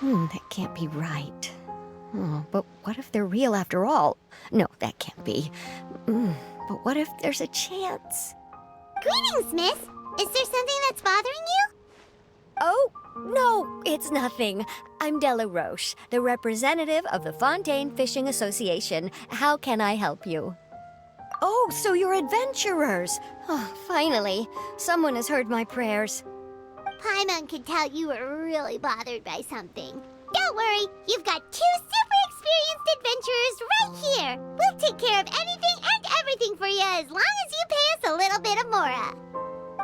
That can't be right. Oh, but what if they're real after all? No, that can't be. But what if there's a chance? Greetings, miss. Is there something that's bothering you? Oh, no, it's nothing. I'm Della Roche, the representative of the Fontaine Fishing Association. How can I help you? Oh, so you're adventurers. Oh, finally, someone has heard my prayers. Paimon could tell you were really bothered by something. Don't worry, you've got two super experienced adventurers right here. We'll take care of anything and everything for you as long as you pay us a little bit of mora.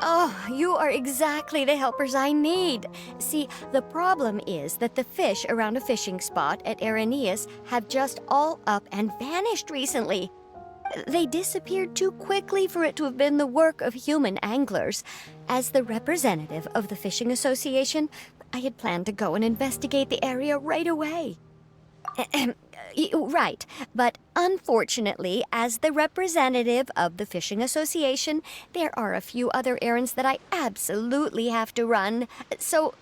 Oh, you are exactly the helpers I need. See, the problem is that the fish around a fishing spot at Irenaeus have just all up and vanished recently. They disappeared too quickly for it to have been the work of human anglers. As the representative of the Fishing Association, I had planned to go and investigate the area right away. Right, but unfortunately, as the representative of the Fishing Association, there are a few other errands that I absolutely have to run. So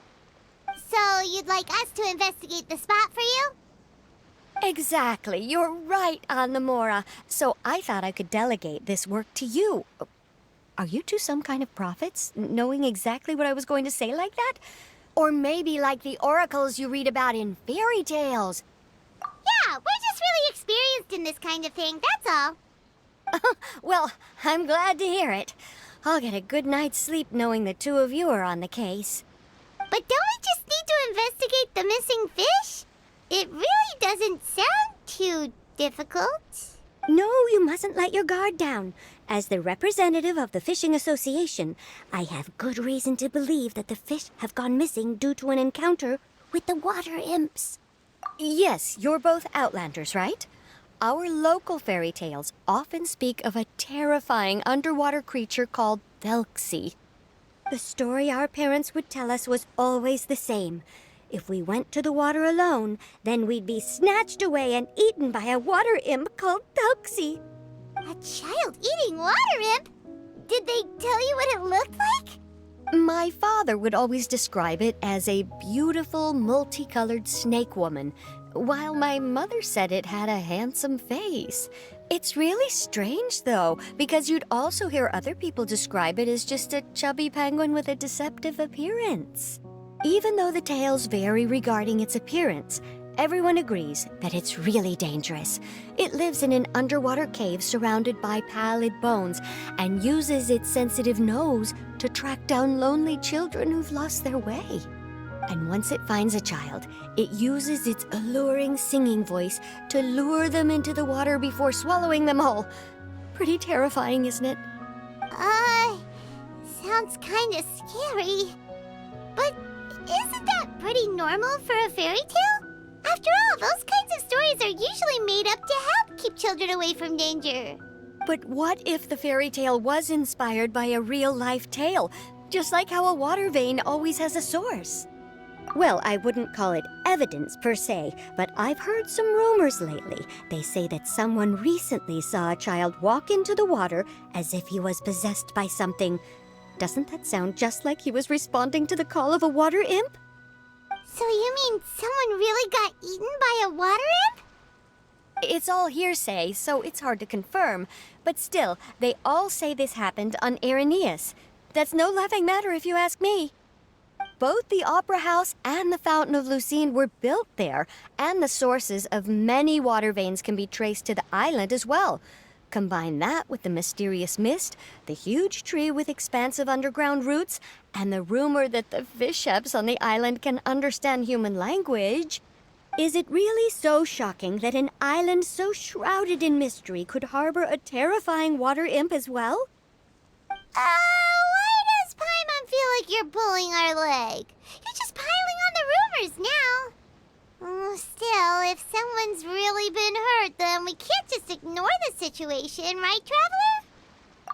you'd like us to investigate the spot for you? exactly, you're right on the Mora. So I thought I could delegate this work to you. Are you two some kind of prophets, knowing exactly what I was going to say like that? Or maybe like the oracles you read about in fairy tales? Yeah, we're just really experienced in this kind of thing, that's all. Well, I'm glad to hear it. I'll get a good night's sleep knowing the two of you are on the case. But don't we just need to investigate the missing fish? It really doesn't sound too difficult. No, you mustn't let your guard down. As the representative of the Fishing Association, I have good reason to believe that the fish have gone missing due to an encounter with the water imps. Yes, you're both Outlanders, right? Our local fairy tales often speak of a terrifying underwater creature called Thelxie. The story our parents would tell us was always the same. If we went to the water alone, then we'd be snatched away and eaten by a water imp called Thelxie. A child-eating water imp? Did they tell you what it looked like? My father would always describe it as a beautiful, multicolored snake woman, while my mother said it had a handsome face. It's really strange, though, because you'd also hear other people describe it as just a chubby penguin with a deceptive appearance. Even though the tales vary regarding its appearance, everyone agrees that it's really dangerous. It lives in an underwater cave surrounded by pallid bones and uses its sensitive nose to track down lonely children who've lost their way. And once it finds a child, it uses its alluring singing voice to lure them into the water before swallowing them whole. Pretty terrifying, isn't it? Sounds kinda scary. But isn't that pretty normal for a fairy tale? After all, those kinds of stories are usually made up to help keep children away from danger. But what if the fairy tale was inspired by a real-life tale, just like how a water vein always has a source? Well, I wouldn't call it evidence per se, but I've heard some rumors lately. They say that someone recently saw a child walk into the water as if he was possessed by something. Doesn't that sound just like he was responding to the call of a water imp? So you mean someone really got eaten by a water imp? It's all hearsay, so it's hard to confirm. But still, they all say this happened on Irenaeus. That's no laughing matter if you ask me. Both the Opera House and the Fountain of Lucine were built there, and the sources of many water veins can be traced to the island as well. Combine that with the mysterious mist, the huge tree with expansive underground roots, and the rumor that the fish chefs on the island can understand human language. Is it really so shocking that an island so shrouded in mystery could harbor a terrifying water imp as well? Why does Paimon feel like you're pulling our leg? You're just piling on the rumors now. Still, if someone's really been hurt, then we can't just ignore the situation, right, Traveler?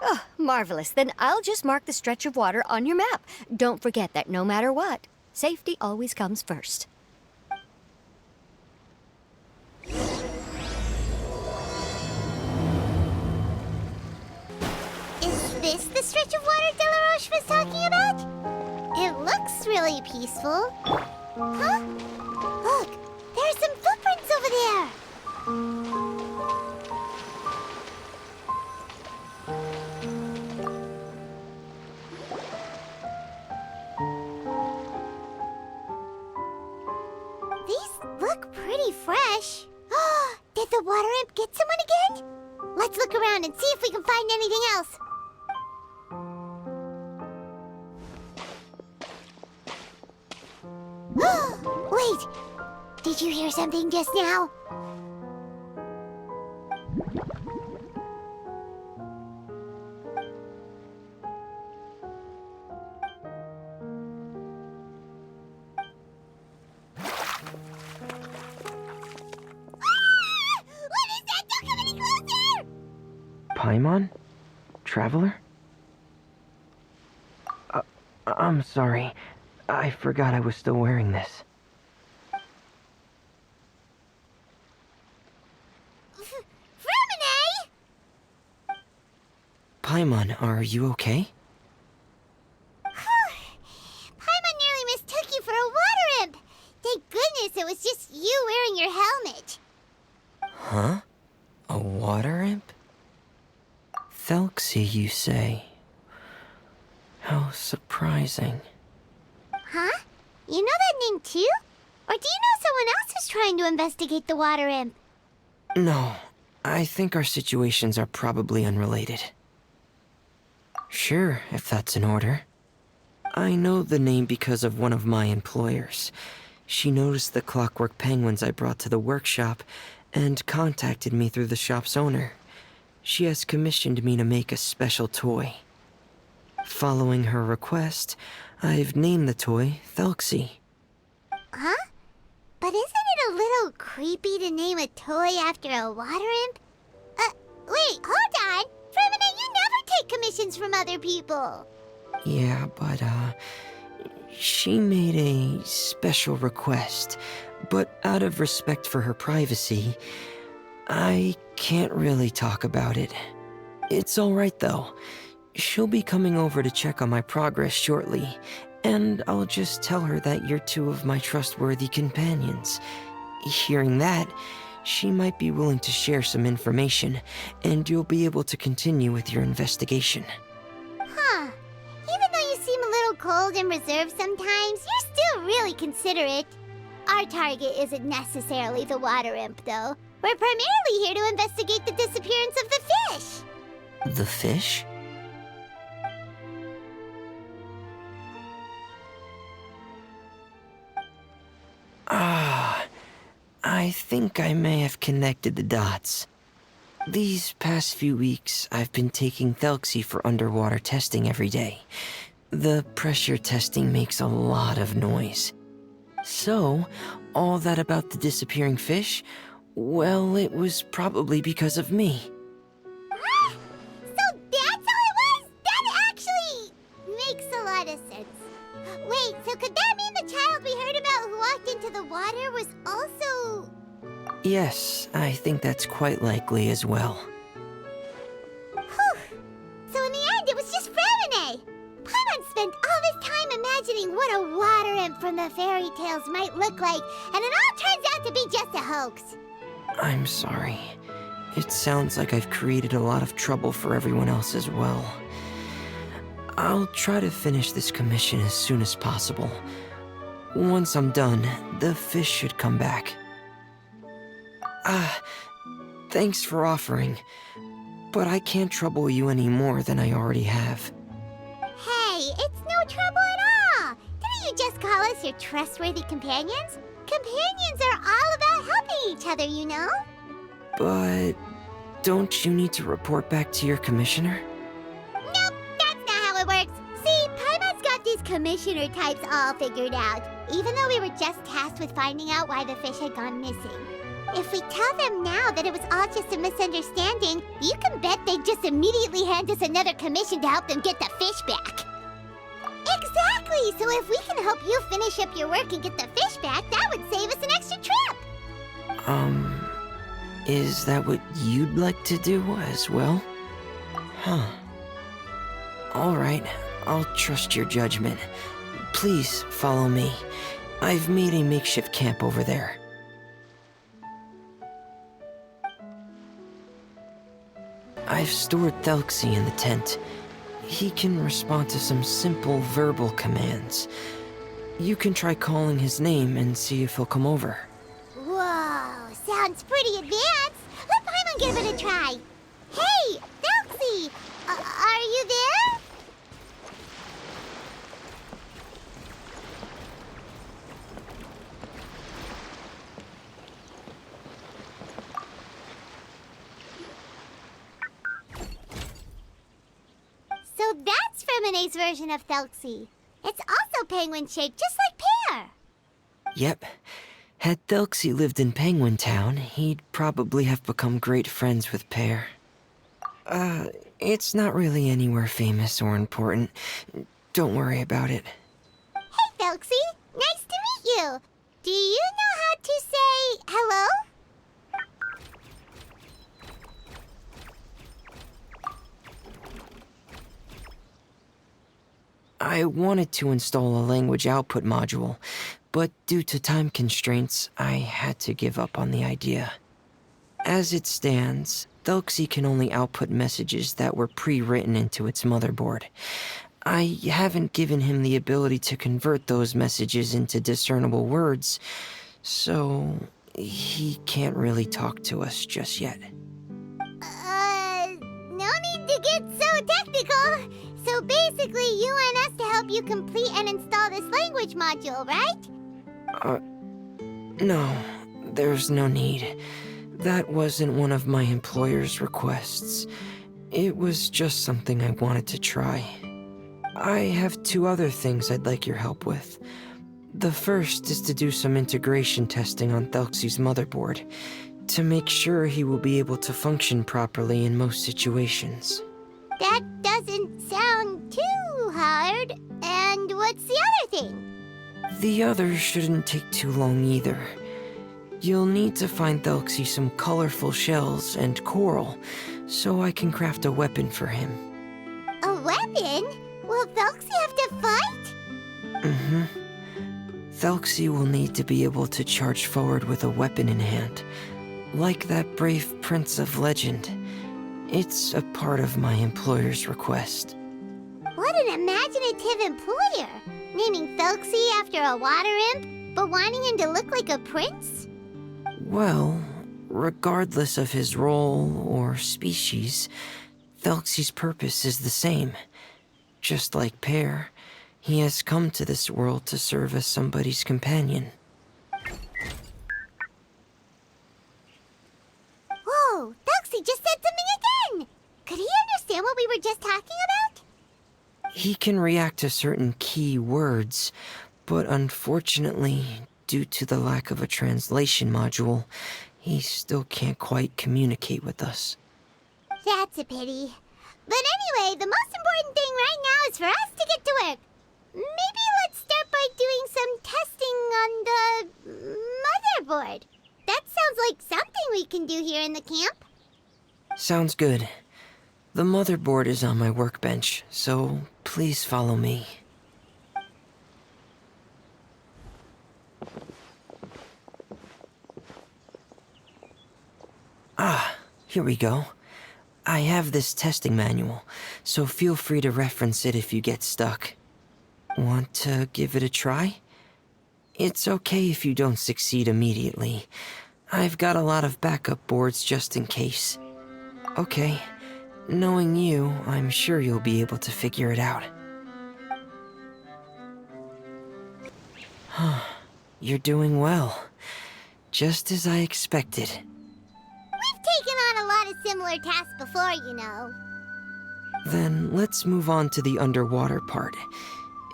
Oh, marvelous. Then I'll just mark the stretch of water on your map. Don't forget that no matter what, safety always comes first. Is this the stretch of water Delaroche was talking about? It looks really peaceful. Huh? These look pretty fresh. Did the water imp get someone again? Let's look around and see if we can find anything else. Wait! Did you hear something just now? What is that? Don't come any closer! Paimon? Traveler? I'm sorry. I forgot I was still wearing this. Fremine! Paimon, are you okay? Paimon nearly mistook you for a water imp. Thank goodness it was just you wearing your helmet. Huh? A water imp? Thelxie, you say? How surprising. Huh? You know that name too? Or do you know someone else is trying to investigate the water imp? No, I think our situations are probably unrelated. Sure, if that's in order. I know the name because of one of my employers. She noticed the clockwork penguins I brought to the workshop and contacted me through the shop's owner. She has commissioned me to make a special toy. Following her request, I've named the toy Thelxie. Huh? But isn't it a little creepy to name a toy after a water imp? Wait, hold on! Fremine, you never take commissions from other people! Yeah, but, she made a special request, but out of respect for her privacy, I can't really talk about it. It's alright though. She'll be coming over to check on my progress shortly, and I'll just tell her that you're two of my trustworthy companions. Hearing that, she might be willing to share some information, and you'll be able to continue with your investigation. Huh. Even though you seem a little cold and reserved sometimes, you're still really considerate. Our target isn't necessarily the water imp, though. We're primarily here to investigate the disappearance of the fish. The fish? I think I may have connected the dots. These past few weeks, I've been taking Thelxie for underwater testing every day. The pressure testing makes a lot of noise. So, all that about the disappearing fish? Well, it was probably because of me. So that's how it was? That actually makes a lot of sense. Wait, so could that mean the child we heard about who walked into the water was also... Yes, I think that's quite likely as well. Whew. So in the end, it was just Fremine. Paimon spent all this time imagining what a water imp from the fairy tales might look like, and it all turns out to be just a hoax. I'm sorry. It sounds like I've created a lot of trouble for everyone else as well. I'll try to finish this commission as soon as possible. Once I'm done, the fish should come back. Thanks for offering, but I can't trouble you any more than I already have. Hey, it's no trouble at all. Didn't you just call us your trustworthy companions? Companions are all about helping each other, you know? But don't you need to report back to your commissioner? Nope, that's not how it works. See, Paimon's got these commissioner types all figured out, even though we were just tasked with finding out why the fish had gone missing. If we tell them now that it was all just a misunderstanding, you can bet they'd just immediately hand us another commission to help them get the fish back. Exactly! So if we can help you finish up your work and get the fish back, that would save us an extra trip! Is that what you'd like to do as well? Huh. Alright, I'll trust your judgment. Please follow me. I've made a makeshift camp over there. I've stored Thelxie in the tent. He can respond to some simple verbal commands. You can try calling his name and see if he'll come over. Whoa, sounds pretty advanced. Let Paimon give it a try. Hey, Thelxie! Are you there? So that's Fremone's version of Thelxie. It's also penguin-shaped, just like Pear. Yep. Had Thelxie lived in Penguin Town, he'd probably have become great friends with Pear. It's not really anywhere famous or important. Don't worry about it. Hey, Thelxie. Nice to meet you. Do you know how to say hello? I wanted to install a language output module, but due to time constraints, I had to give up on the idea. As it stands, Thelxie can only output messages that were pre-written into its motherboard. I haven't given him the ability to convert those messages into discernible words, so he can't really talk to us just yet. No need to get so technical. So basically, you want us to help you complete and install this language module, right? No, there's no need. That wasn't one of my employer's requests. It was just something I wanted to try. I have 2 other things I'd like your help with. The first is to do some integration testing on Thelxie's motherboard, to make sure he will be able to function properly in most situations. That doesn't sound too hard. And what's the other thing? The other shouldn't take too long either. You'll need to find Thelxie some colorful shells and coral, so I can craft a weapon for him. A weapon? Will Thelxie have to fight? Mm-hmm. Thelxie will need to be able to charge forward with a weapon in hand, like that brave prince of legend. It's a part of my employer's request. What an imaginative employer! Naming Thelxie after a water imp, but wanting him to look like a prince? Well, regardless of his role or species, Thelxie's purpose is the same. Just like Pear, he has come to this world to serve as somebody's companion. Whoa, Thelxie just said something again! Could he understand what we were just talking about? He can react to certain key words, but unfortunately, due to the lack of a translation module, he still can't quite communicate with us. That's a pity. But anyway, the most important thing right now is for us to get to work. Maybe let's start by doing some testing on the motherboard. That sounds like something we can do here in the camp. Sounds good. The motherboard is on my workbench, so please follow me. Ah, here we go. I have this testing manual, so feel free to reference it if you get stuck. Want to give it a try? It's okay if you don't succeed immediately. I've got a lot of backup boards just in case. Okay, knowing you, I'm sure you'll be able to figure it out. You're doing well. Just as I expected. We've taken on a lot of similar tasks before, you know. Then let's move on to the underwater part.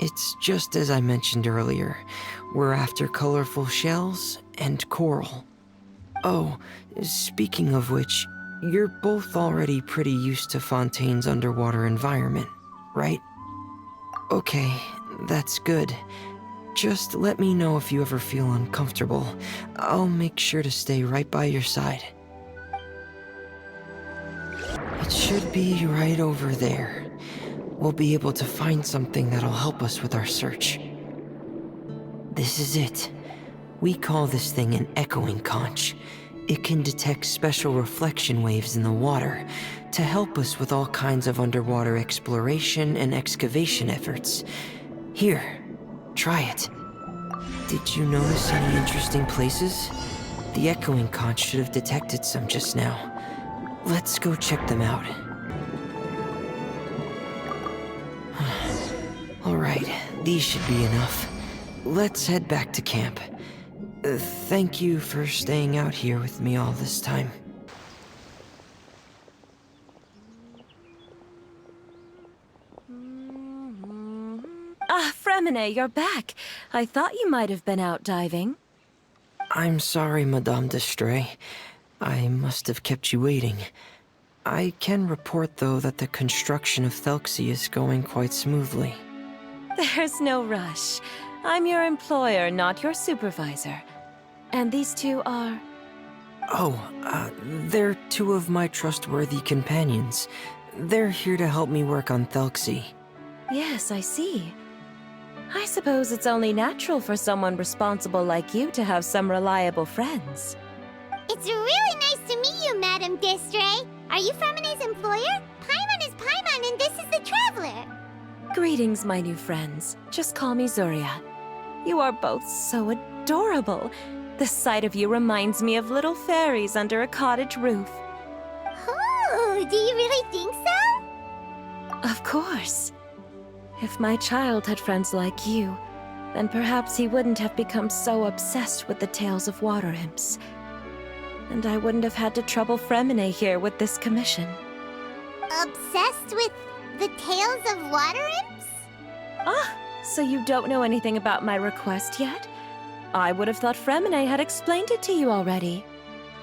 It's just as I mentioned earlier. We're after colorful shells and coral. Oh, speaking of which, you're both already pretty used to Fontaine's underwater environment, right? Okay, that's good. Just let me know if you ever feel uncomfortable. I'll make sure to stay right by your side. It should be right over there. We'll be able to find something that'll help us with our search. This is it. We call this thing an echoing conch. It can detect special reflection waves in the water to help us with all kinds of underwater exploration and excavation efforts. Here, try it. Did you notice any interesting places? The echoing conch should have detected some just now. Let's go check them out. Alright, these should be enough. Let's head back to camp. Thank you for staying out here with me all this time. Ah, Fremine, you're back. I thought you might have been out diving. I'm sorry, Madame d'Estray. I must have kept you waiting. I can report, though, that the construction of Thelxie is going quite smoothly. There's no rush. I'm your employer, not your supervisor. And these two are... They're two of my trustworthy companions. They're here to help me work on Thelxie. Yes, I see. I suppose it's only natural for someone responsible like you to have some reliable friends. It's really nice to meet you, Madame d'Estray. Are you Fremine's employer? Paimon is Paimon, and this is the Traveler. Greetings, my new friends. Just call me Zuria. You are both so adorable. The sight of you reminds me of little fairies under a cottage roof. Oh, do you really think so? Of course. If my child had friends like you, then perhaps he wouldn't have become so obsessed with the tales of water imps. And I wouldn't have had to trouble Fremine here with this commission. Obsessed with the tales of water imps? Ah, so you don't know anything about my request yet? I would have thought Fremine had explained it to you already.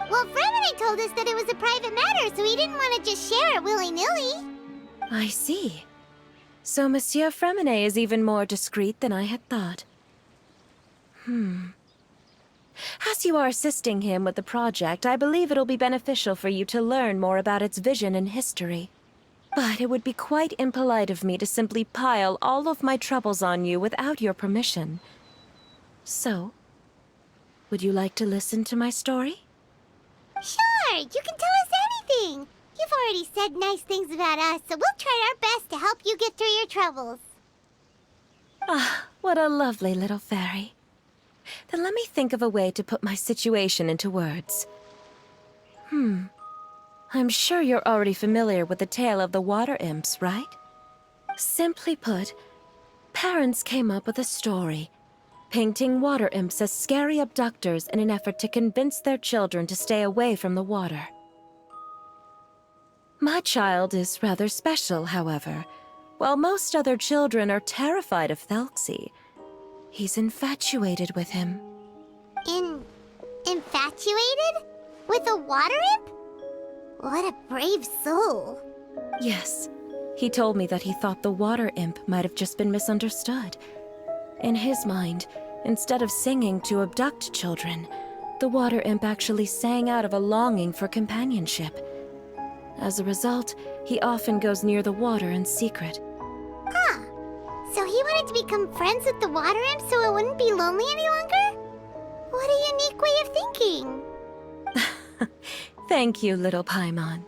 Well, Fremine told us that it was a private matter, so he didn't want to just share it willy-nilly. I see. So Monsieur Fremine is even more discreet than I had thought. As you are assisting him with the project, I believe it'll be beneficial for you to learn more about its vision and history. But it would be quite impolite of me to simply pile all of my troubles on you without your permission. So, would you like to listen to my story? Sure, you can tell us anything. You've already said nice things about us, so we'll try our best to help you get through your troubles. Ah, what a lovely little fairy. Then let me think of a way to put my situation into words. I'm sure you're already familiar with the tale of the water imps, right? Simply put, parents came up with a story, painting water imps as scary abductors in an effort to convince their children to stay away from the water. My child is rather special, however. While most other children are terrified of Thelxie, he's infatuated with him. Infatuated? With a water imp? What a brave soul. Yes, he told me that he thought the water imp might have just been misunderstood. In his mind, instead of singing to abduct children, the water imp actually sang out of a longing for companionship. As a result, he often goes near the water in secret. Huh. So he wanted to become friends with the water imp so it wouldn't be lonely any longer? What a unique way of thinking. Thank you, little Paimon.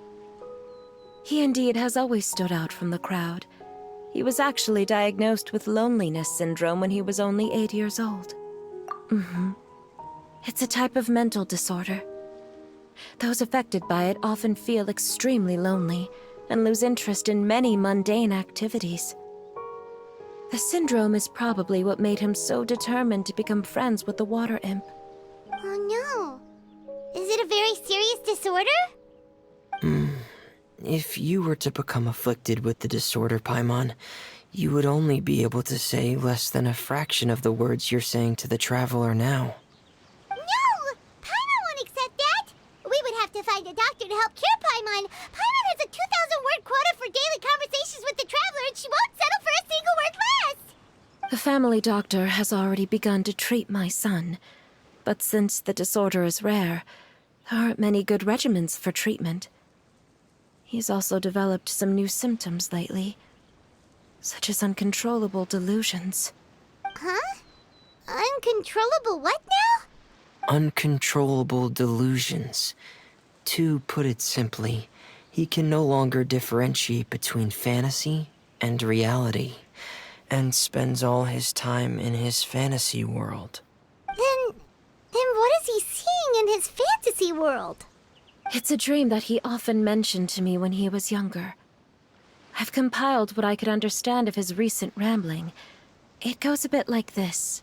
He indeed has always stood out from the crowd. He was actually diagnosed with loneliness syndrome when he was only 8 years old. It's a type of mental disorder. Those affected by it often feel extremely lonely and lose interest in many mundane activities. The syndrome is probably what made him so determined to become friends with the water imp. Oh no. Is it a very serious disorder? If you were to become afflicted with the disorder, Paimon, you would only be able to say less than a fraction of the words you're saying to the Traveler now. No! Paimon won't accept that! We would have to find a doctor to help cure Paimon. Paimon has a 2,000-word quota for daily conversations with the Traveler, and she won't settle for a single word less! The family doctor has already begun to treat my son, but since the disorder is rare, there aren't many good regimens for treatment. He's also developed some new symptoms lately, such as uncontrollable delusions. Huh? Uncontrollable what now? Uncontrollable delusions. To put it simply, he can no longer differentiate between fantasy and reality, and spends all his time in his fantasy world. world? It's a dream that he often mentioned to me when he was younger. I've compiled what I could understand of his recent rambling. It goes a bit like this.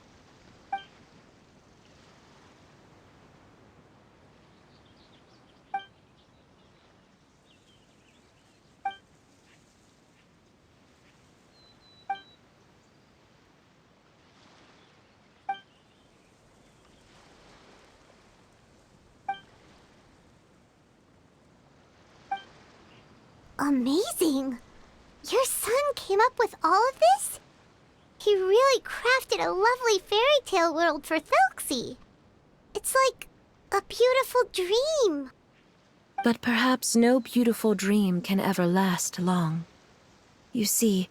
Amazing! Your son came up with all of this? He really crafted a lovely fairy tale world for Thelxie. It's like a beautiful dream. But perhaps no beautiful dream can ever last long. You see,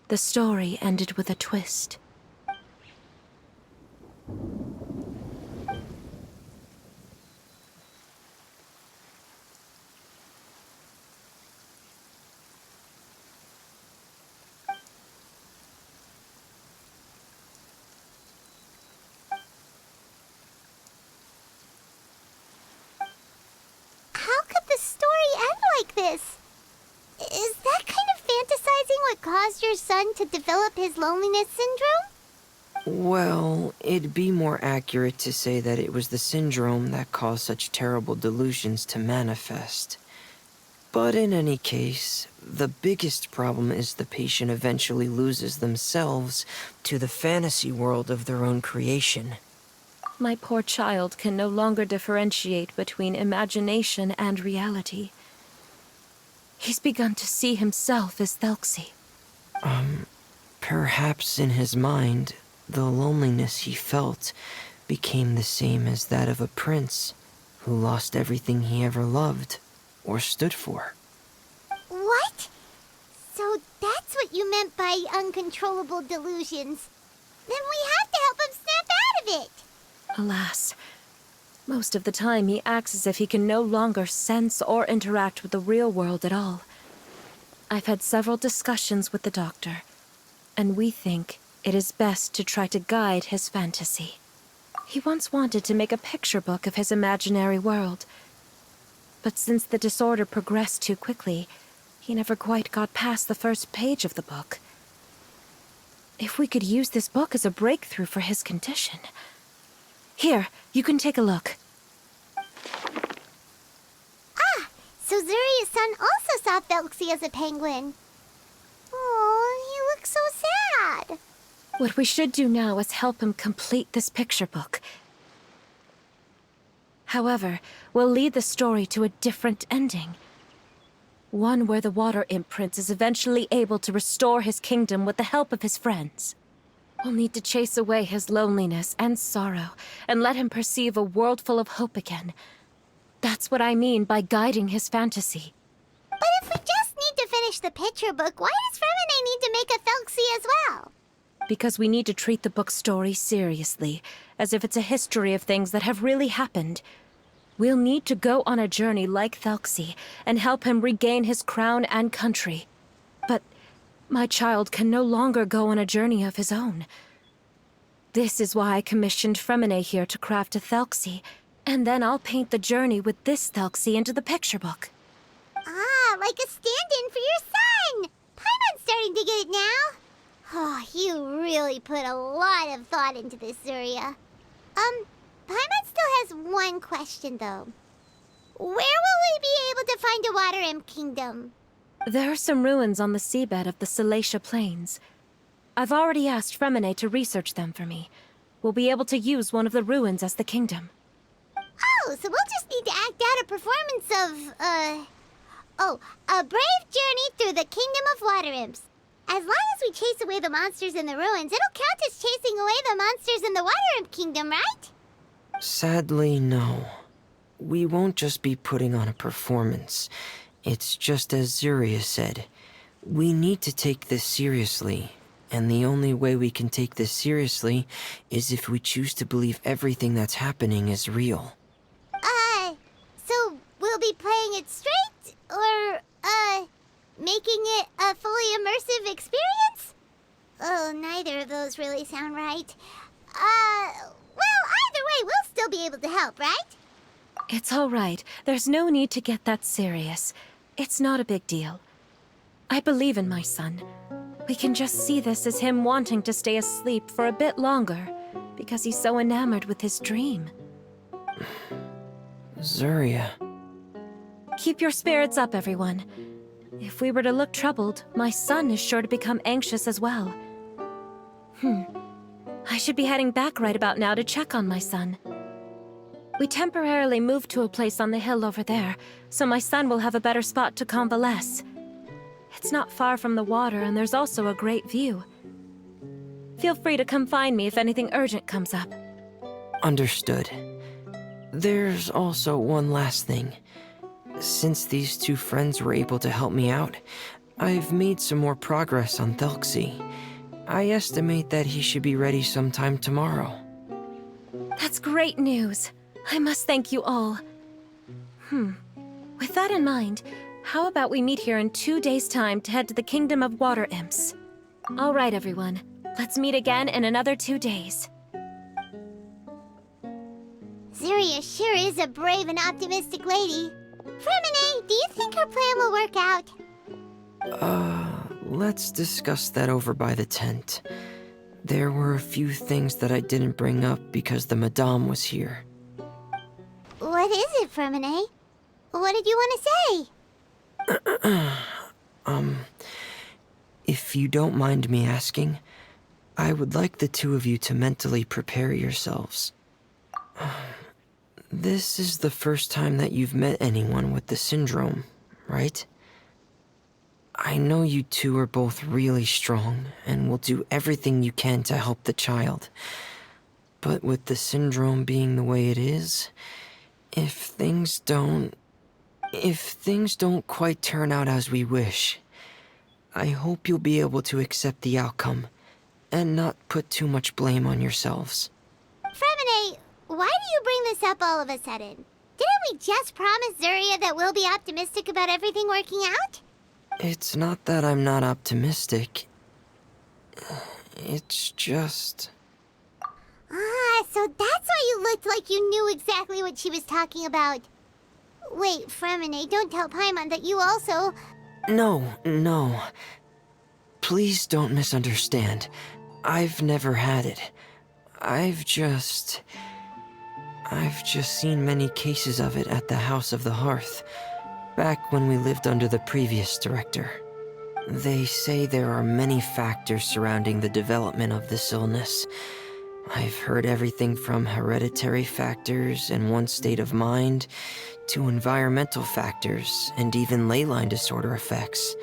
the story ended with a twist. How could the story end like this? Is that kind of fantasizing what caused your son to develop his loneliness syndrome? Well, it'd be more accurate to say that it was the syndrome that caused such terrible delusions to manifest. But in any case, the biggest problem is the patient eventually loses themselves to the fantasy world of their own creation. My poor child can no longer differentiate between imagination and reality. He's begun to see himself as Thelxie. Perhaps in his mind, the loneliness he felt became the same as that of a prince who lost everything he ever loved or stood for. What? So that's what you meant by uncontrollable delusions. Then we have to help him snap out of it. Alas, most of the time he acts as if he can no longer sense or interact with the real world at all. I've had several discussions with the doctor, and we think it is best to try to guide his fantasy. He once wanted to make a picture book of his imaginary world, but since the disorder progressed too quickly, he never quite got past the first page of the book. If we could use this book as a breakthrough for his condition... Here, you can take a look. Ah, so Zuria's son also saw Thelxie as a penguin. Oh, he looks so sad. What we should do now is help him complete this picture book. However, we'll lead the story to a different ending. One where the water imp prince is eventually able to restore his kingdom with the help of his friends. We'll need to chase away his loneliness and sorrow, and let him perceive a world full of hope again. That's what I mean by guiding his fantasy. But if we just need to finish the picture book, why does Fremine need to make a Thelxie as well? Because we need to treat the book's story seriously, as if it's a history of things that have really happened. We'll need to go on a journey like Thelxie, and help him regain his crown and country. But my child can no longer go on a journey of his own. This is why I commissioned Fremine here to craft a Thelxie, and then I'll paint the journey with this Thelxie into the picture book. Ah, like a stand-in for your son! Paimon's starting to get it now. Oh, you really put a lot of thought into this, Zuria. Paimon still has one question, though. Where will we be able to find a water imp kingdom? There are some ruins on the seabed of the Salacia Plains. I've already asked Fremine to research them for me. We'll be able to use one of the ruins as the kingdom. Oh, so we'll just need to act out a performance of, a brave journey through the kingdom of water imps. As long as we chase away the monsters in the ruins, it'll count as chasing away the monsters in the water imp kingdom, right? Sadly, no. We won't just be putting on a performance. It's just as Zuria said. We need to take this seriously. And the only way we can take this seriously is if we choose to believe everything that's happening is real. So we'll be playing it straight? Or, making it a fully immersive experience? Oh, neither of those really sound right. Well, either way, we'll still be able to help, right? It's all right. There's no need to get that serious. It's not a big deal. I believe in my son. We can just see this as him wanting to stay asleep for a bit longer, because he's so enamored with his dream. Zuria. Keep your spirits up, everyone. If we were to look troubled, my son is sure to become anxious as well. I should be heading back right about now to check on my son. We temporarily moved to a place on the hill over there, so my son will have a better spot to convalesce. It's not far from the water, and there's also a great view. Feel free to come find me if anything urgent comes up. Understood. There's also one last thing. Since these two friends were able to help me out, I've made some more progress on Thelxie. I estimate that he should be ready sometime tomorrow. That's great news. I must thank you all. With that in mind, how about we meet here in 2 days' time to head to the Kingdom of Water Imps? All right, everyone. Let's meet again in another 2 days. Zuria sure is a brave and optimistic lady. Fremine, do you think her plan will work out? Let's discuss that over by the tent. There were a few things that I didn't bring up because the Madame was here. What is it, Fremine? What did you want to say? If you don't mind me asking, I would like the two of you to mentally prepare yourselves. This is the first time that you've met anyone with the syndrome, right? I know you two are both really strong and will do everything you can to help the child. But with the syndrome being the way it is, if things don't quite turn out as we wish, I hope you'll be able to accept the outcome and not put too much blame on yourselves. Fremine, why do you bring this up all of a sudden? Didn't we just promise Zuria that we'll be optimistic about everything working out? It's not that I'm not optimistic. It's just... So that's why you looked like you knew exactly what she was talking about. Wait, Fremine, don't tell Paimon that you also... No. Please don't misunderstand. I've never had it. I've just seen many cases of it at the House of the Hearth, back when we lived under the previous director. They say there are many factors surrounding the development of this illness. I've heard everything from hereditary factors and one's state of mind, to environmental factors, and even ley line disorder effects.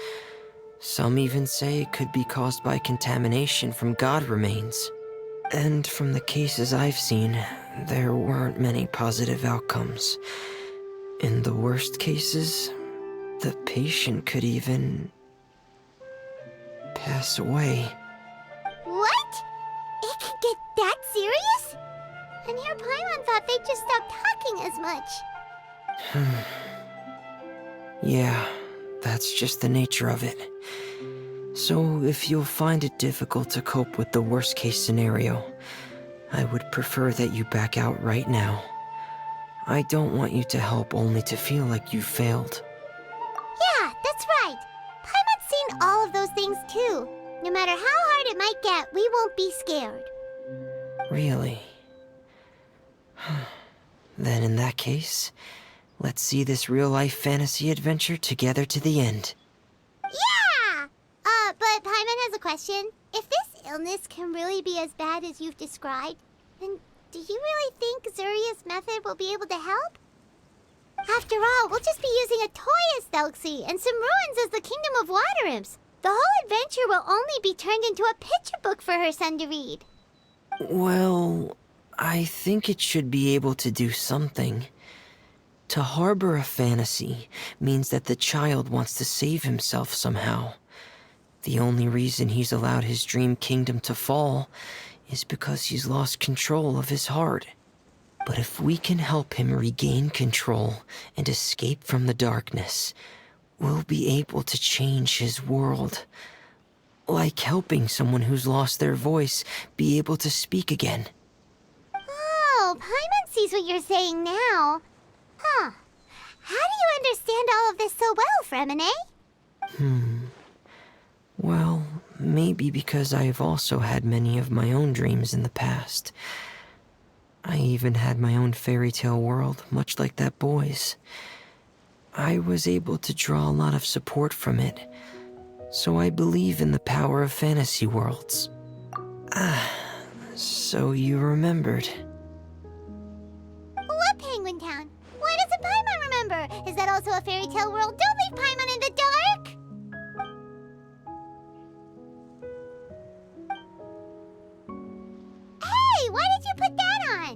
Some even say it could be caused by contamination from god remains. And from the cases I've seen, there weren't many positive outcomes. In the worst cases, the patient could even pass away. What? It could get that serious? And here Paimon thought they'd just stop talking as much. Yeah, that's just the nature of it. So if you'll find it difficult to cope with the worst case scenario, I would prefer that you back out right now. I don't want you to help only to feel like you failed. Yeah, that's right. Paimon's seen all of those things too. No matter how hard it might get, we won't be scared. Really? Then in that case, let's see this real-life fantasy adventure together to the end. Yeah! But Paimon has a question. If this illness can really be as bad as you've described, then do you really think Zuria's method will be able to help? After all, we'll just be using a toy as Thelxie and some ruins as the Kingdom of Water Imps. The whole adventure will only be turned into a picture book for her son to read. Well, I think it should be able to do something. To harbor a fantasy means that the child wants to save himself somehow. The only reason he's allowed his dream kingdom to fall is because he's lost control of his heart. But if we can help him regain control and escape from the darkness, we'll be able to change his world. Like helping someone who's lost their voice be able to speak again. Oh, Paimon sees what you're saying now. Huh. How do you understand all of this so well, Fremine? Well, maybe because I have also had many of my own dreams in the past. I even had my own fairy tale world, much like that boy's. I was able to draw a lot of support from it, so I believe in the power of fantasy worlds. So you remembered. What Penguin Town? Why doesn't Paimon remember? Is that also a fairy tale world? Don't leave Paimon in the dark! Hey, why did you put that on?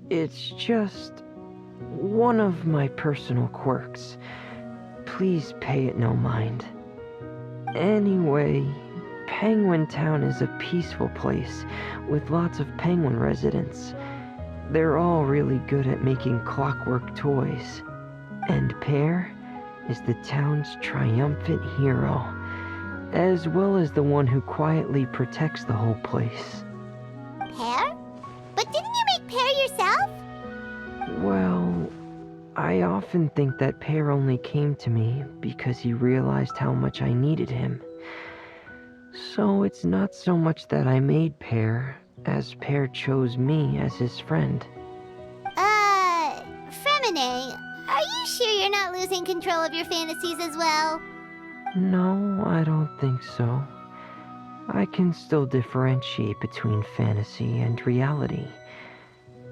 It's just one of my personal quirks. Please pay it no mind. Anyway, Penguin Town is a peaceful place with lots of penguin residents. They're all really good at making clockwork toys. And Pear is the town's triumphant hero, as well as the one who quietly protects the whole place. Pear? But didn't you make Pear yourself? Well, I often think that Pear only came to me because he realized how much I needed him. So it's not so much that I made Pear, as Pear chose me as his friend. Fremine, are you sure you're not losing control of your fantasies as well? No, I don't think so. I can still differentiate between fantasy and reality.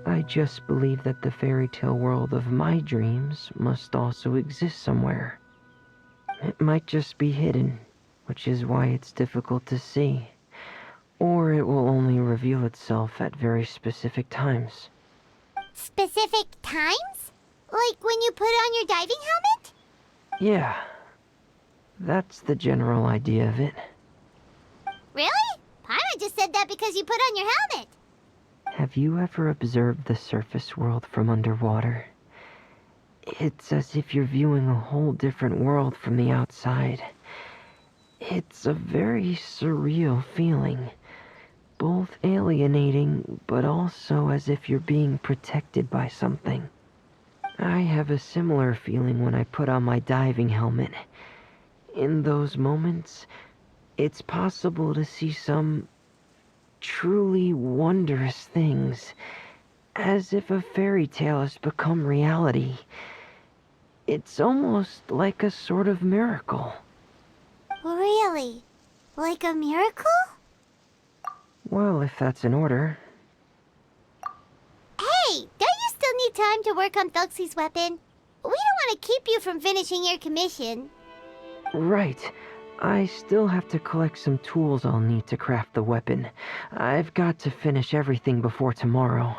I just believe that the fairy tale world of my dreams must also exist somewhere. It might just be hidden, which is why it's difficult to see. Or it will only reveal itself at very specific times. Specific times? Like when you put on your diving helmet? Yeah, that's the general idea of it. Really? Paimon just said that because you put on your helmet. Have you ever observed the surface world from underwater? It's as if you're viewing a whole different world from the outside. It's a very surreal feeling. Both alienating, but also as if you're being protected by something. I have a similar feeling when I put on my diving helmet. In those moments, it's possible to see some truly wondrous things, as if a fairy tale has become reality. It's almost like a sort of miracle. Really? Like a miracle? Well, if that's in order. Hey, don't you still need time to work on Thelxie's weapon? We don't want to keep you from finishing your commission. Right. I still have to collect some tools I'll need to craft the weapon. I've got to finish everything before tomorrow.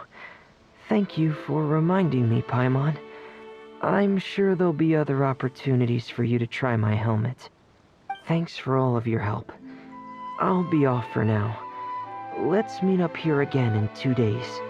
Thank you for reminding me, Paimon. I'm sure there'll be other opportunities for you to try my helmet. Thanks for all of your help. I'll be off for now. Let's meet up here again in 2 days.